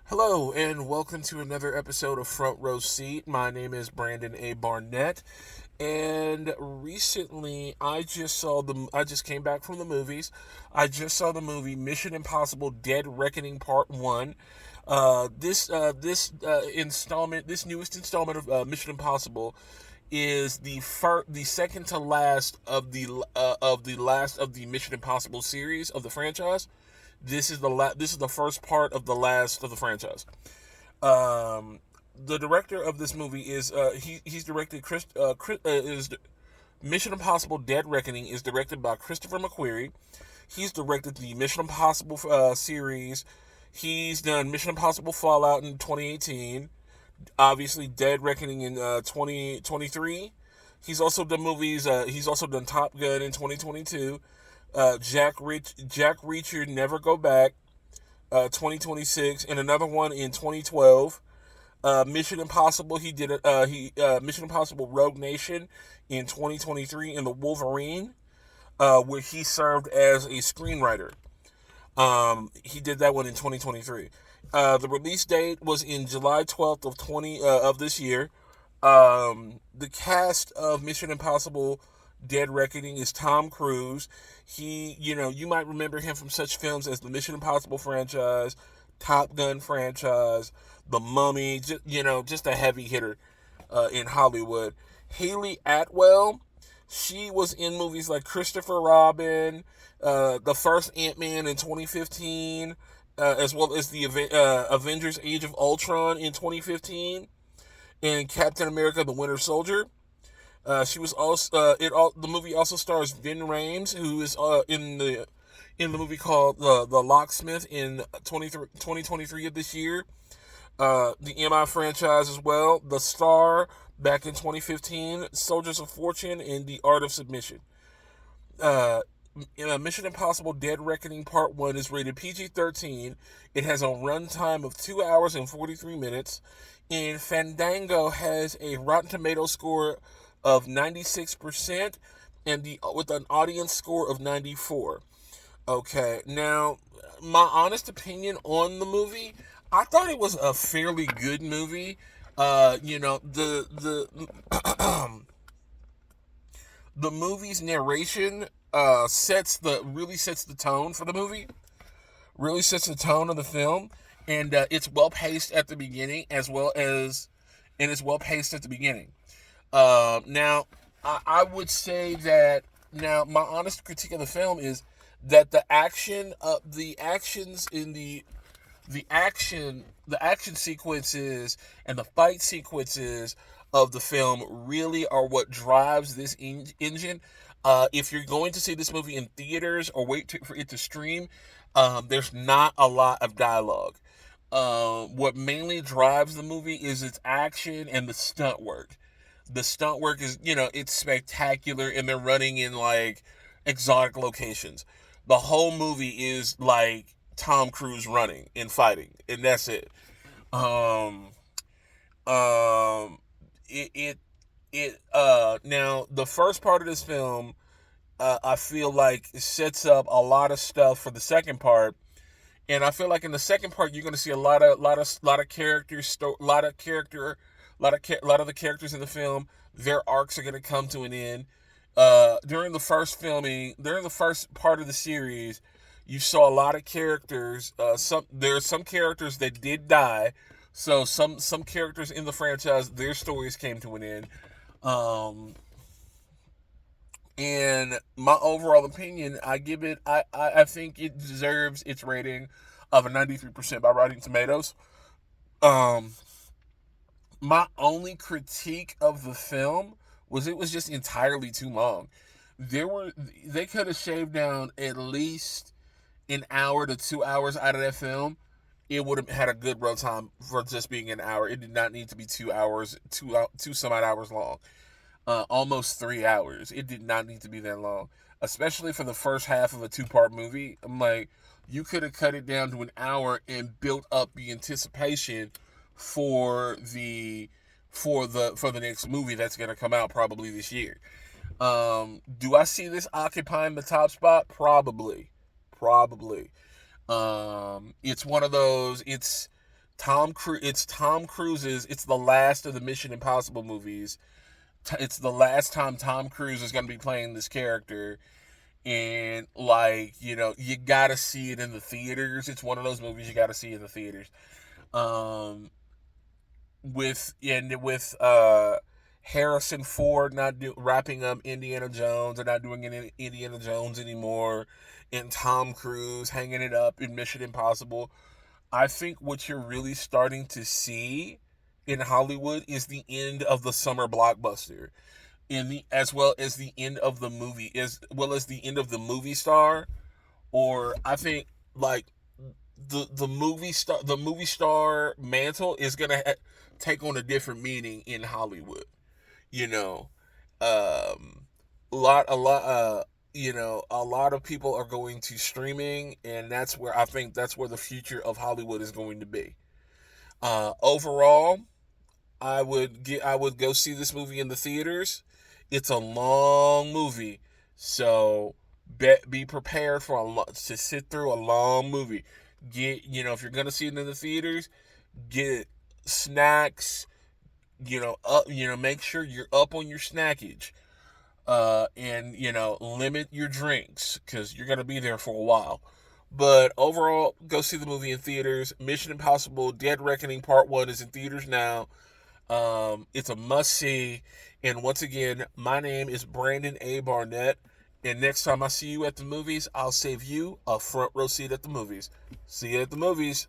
Hello, and welcome to another episode of Front Row Seat. My name is Brandon A. Barnett, and recently I just came back from the movies. I just saw the movie Mission Impossible: Dead Reckoning Part One. This newest installment of Mission Impossible is the second to last of the last of the Mission Impossible series of the franchise. This is the first part of the last of the franchise. Um, the director of this movie is he's directed is Mission Impossible: Dead Reckoning is directed by Christopher McQuarrie. He's directed the Mission Impossible series. He's done Mission Impossible Fallout in 2018. Obviously, Dead Reckoning in 2023. He's also done Top Gun in 2022. Jack Reacher Never Go Back 2026, and another one in 2012. Mission Impossible. Mission Impossible Rogue Nation in 2023, and the Wolverine, where he served as a screenwriter. He did that one in 2023. The release date was in July 12th of this year. The cast of Mission Impossible Dead Reckoning is Tom Cruise. You might remember him from such films as the Mission Impossible franchise, Top Gun franchise, The Mummy, just a heavy hitter in Hollywood. Haley Atwell, she was in movies like Christopher Robin, the first Ant-Man in 2015, as well as the Avengers Age of Ultron in 2015, and Captain America: The Winter Soldier. She was also the movie also stars Vin Rames, who is in the movie called the Locksmith in 2023 of this year. The MI franchise as well. The Star back in 2015, Soldiers of Fortune, and The Art of Submission. Uh, Mission Impossible: Dead Reckoning Part One is rated PG-13. It has a runtime of 2 hours and 43 minutes, and Fandango has a Rotten Tomato score of 96% and the with an audience score of 94. Okay, now my honest opinion on the movie, I thought it was a fairly good movie. The movie's narration sets the tone for the movie, really sets the tone of the film, and it's well paced at the beginning and it's well paced at the beginning. Now, I would say that now my honest critique of the film is that the actions in the action sequences and the fight sequences of the film really are what drives this engine. If you're going to see this movie in theaters or for it to stream, there's not a lot of dialogue. What mainly drives the movie is its action and the stunt work. The stunt work is, it's spectacular, and they're running in like exotic locations. The whole movie is like Tom Cruise running and fighting, and that's it. Um, um, now the first part of this film, I feel like it sets up a lot of stuff for the second part, and I feel like in the second part you're going to see a lot of characters, lot of the characters in the film, their arcs are going to come to an end. During the first part of the series, you saw a lot of characters. There's some characters that did die, so some characters in the franchise, their stories came to an end. Um, and my overall opinion, I think it deserves its rating of a 93% by Rotten Tomatoes. Um, my only critique of the film was it was just entirely too long. There were they could have shaved down at least an hour to 2 hours out of that film. It would have had a good runtime for just being an hour. It did not need to be 2 hours, two some odd hours long. Almost 3 hours. It did not need to be that long, especially for the first half of a two-part movie. I'm like, you could have cut it down to an hour and built up the anticipation for the next movie that's going to come out probably this year. Do I see this occupying the top spot? Probably. It's one of those. It's Tom Cruise's. It's the last of the Mission Impossible movies. It's the last time Tom Cruise is going to be playing this character, and like you gotta see it in the theaters. It's one of those movies you gotta see in the theaters. Um, with Harrison Ford wrapping up Indiana Jones and not doing any Indiana Jones anymore, and Tom Cruise hanging it up in Mission Impossible. I think what you're really starting to see in Hollywood is the end of the summer blockbuster, as well as the end of the movie, as well as the end of the movie star. Or I think like the movie star mantle is gonna take on a different meaning in Hollywood. You know, um, a lot a lot of people are going to streaming, and that's where the future of Hollywood is going to be. Overall, I would go see this movie in the theaters. It's a long movie, so be prepared for to sit through a long movie. If you're gonna see it in the theaters, get snacks. Make sure you're up on your snackage. And limit your drinks because you're gonna be there for a while. But overall, go see the movie in theaters. Mission Impossible: Dead Reckoning Part 1 is in theaters now. It's a must see. And once again, my name is Brandon A. Barnett. And next time I see you at the movies, I'll save you a front row seat at the movies. See you at the movies.